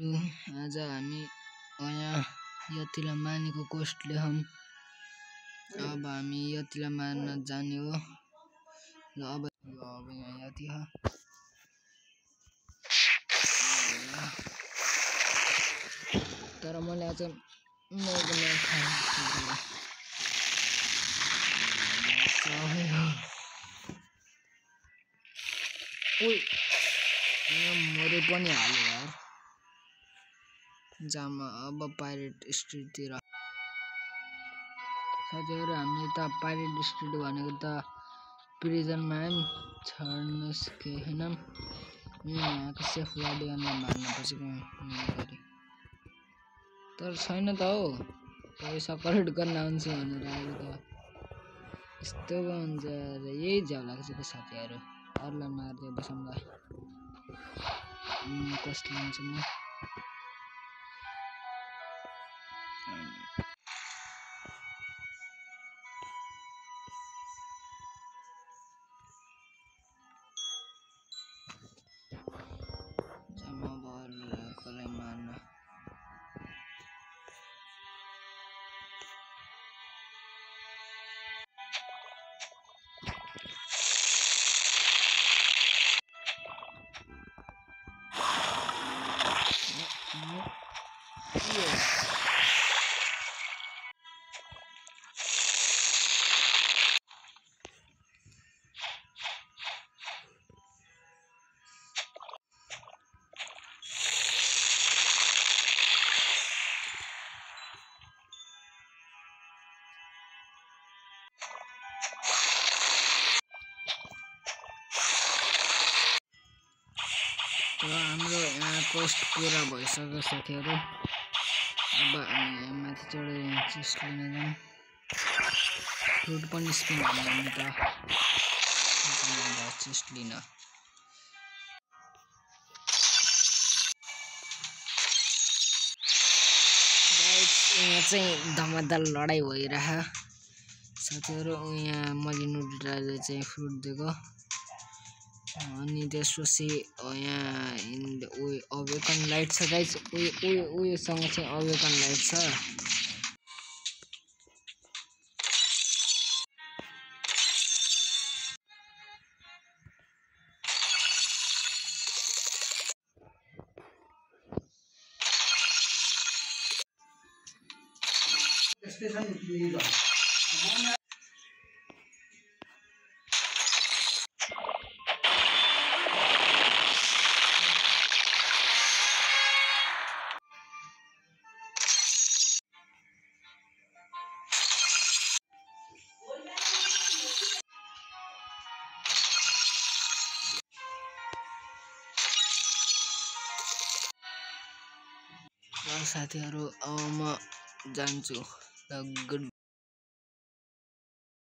आज हामी यहाँ यतिलाई मानेको कोस्टले हम अब हामी यतिलाई मार्न जाने हो। ल अब यहाँ यति हो तर मैले आज मरे पनि हाल्यो यार जामा। अब पाइरेट स्ट्रिटतिर साथीहरु हामीले त पाइरेट स्ट्रिट भनेको त प्रिजनमा पनि छड्न सकेनौं। यहाँको सेफ गार्डियनलाई मार्न पर्छ गरी तर छैन त हो पैसा कलेक्ट गर्न आउँछु भनेर आएको त यस्तो हुन्छ यही झ्याउ लाग्छ त साथीहरु। अरूलाई मार्दै बसौँला कसले हुन्छ म जम्मा भएर कसलाई मार्न। हाम्रो यहाँ कोस्ट पूरा भइसक्यो साथीहरु। अब हामी माथि चढेर चेस्ट लिन जाऊँ। फ्रुट पनि स्पिन हाल्नु त चेस्ट लिन। यहाँ चाहिँ धमाधम लडाई भइरह साथीहरु। यहाँ मैले नुडुलले चाहिँ फ्रुट दिएको अनि त्यसपछि यहाँ अवेकन लाइट छ गाइस। उयोसँग चाहिँ अवेकन लाइट छ। साथीहरु अब म जान्छु। गुड